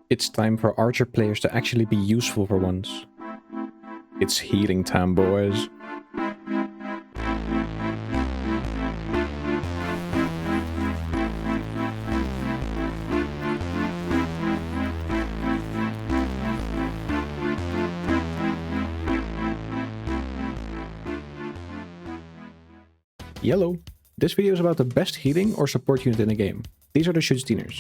It's time for archer players to actually be useful for once. It's healing time, boys. Yellow. This video is about the best healing or support unit in the game. These are the Schutzdiener.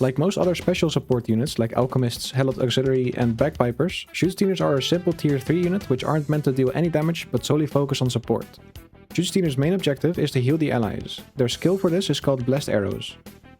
Like most other special support units like Alchemists, Helot Auxiliary and Bagpipers, Schutzdiener are a simple tier 3 unit which aren't meant to deal any damage but solely focus on support. Schutzdiener's main objective is to heal the allies. Their skill for this is called Blessed Arrows.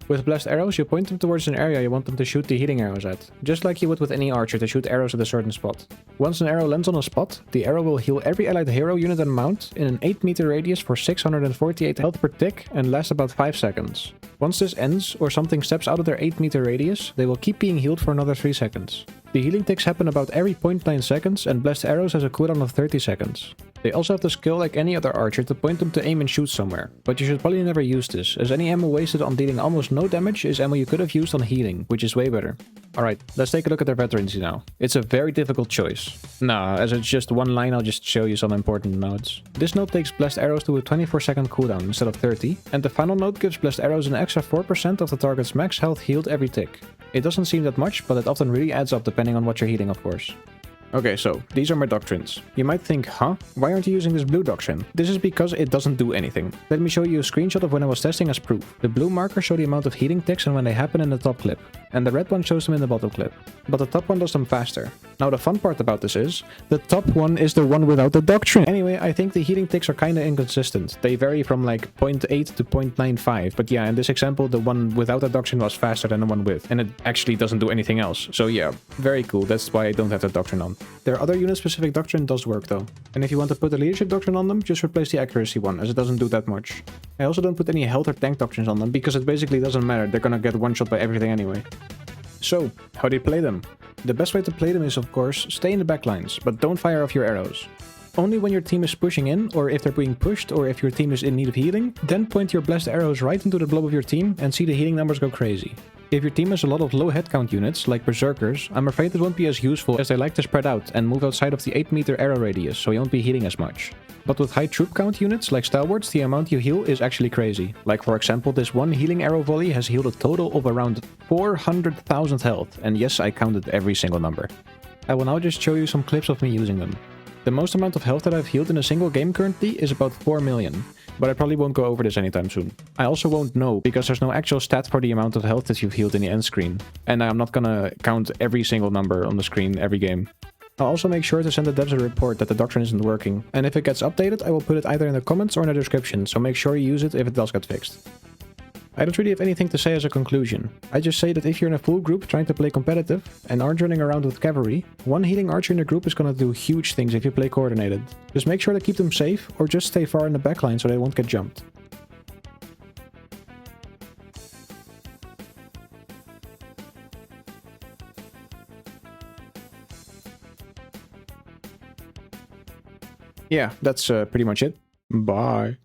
With Blessed Arrows, you point them towards an area you want them to shoot the healing arrows at, just like you would with any archer to shoot arrows at a certain spot. Once an arrow lands on a spot, the arrow will heal every allied hero unit and mount in an 8 meter radius for 648 health per tick and lasts about 5 seconds. Once this ends, or something steps out of their 8 meter radius, they will keep being healed for another 3 seconds. The healing ticks happen about every 0.9 seconds, and Blessed Arrows has a cooldown of 30 seconds. They also have the skill like any other archer to point them to aim and shoot somewhere, but you should probably never use this, as any ammo wasted on dealing almost no damage is ammo you could have used on healing, which is way better. Alright, let's take a look at their Veterancy now. It's a very difficult choice. Nah, as it's just one line, I'll just show you some important notes. This node takes Blessed Arrows to a 24-second cooldown instead of 30, and the final node gives Blessed Arrows an extra 4% of the target's max health healed every tick. It doesn't seem that much, but it often really adds up depending on what you're healing, of course. Okay, so these are my doctrines. You might think, huh? Why aren't you using this blue doctrine? This is because it doesn't do anything. Let me show you a screenshot of when I was testing as proof. The blue markers show the amount of healing ticks and when they happen in the top clip, and the red one shows them in the bottom clip. But the top one does them faster. Now the fun part about this is, the top one is the one without the doctrine. Anyway, I think the healing ticks are kinda inconsistent. They vary from like 0.8 to 0.95, but yeah, in this example the one without the doctrine was faster than the one with, and it actually doesn't do anything else. So yeah, very cool, that's why I don't have the doctrine on. Their other unit-specific doctrine does work though. And if you want to put the leadership doctrine on them, just replace the accuracy one, as it doesn't do that much. I also don't put any health or tank doctrines on them, because it basically doesn't matter, they're gonna get one-shot by everything anyway. So, how do you play them? The best way to play them is, of course, stay in the backlines, but don't fire off your arrows. Only when your team is pushing in, or if they're being pushed, or if your team is in need of healing, then point your Blessed Arrows right into the blob of your team and see the healing numbers go crazy. If your team has a lot of low headcount units, like Berserkers, I'm afraid it won't be as useful as they like to spread out and move outside of the 8 meter arrow radius, so you won't be healing as much. But with high troop count units, like Stalwarts, the amount you heal is actually crazy. Like for example, this one healing arrow volley has healed a total of around 400,000 health, and yes, I counted every single number. I will now just show you some clips of me using them. The most amount of health that I've healed in a single game currently is about 4 million. But I probably won't go over this anytime soon. I also won't know, because there's no actual stat for the amount of health that you've healed in the end screen. And I'm not gonna count every single number on the screen every game. I'll also make sure to send the devs a report that the doctrine isn't working. And if it gets updated, I will put it either in the comments or in the description, so make sure you use it if it does get fixed. I don't really have anything to say as a conclusion. I just say that if you're in a full group trying to play competitive and aren't running around with cavalry, one healing archer in the group is gonna do huge things if you play coordinated. Just make sure to keep them safe or just stay far in the backline so they won't get jumped. Yeah, that's pretty much it. Bye.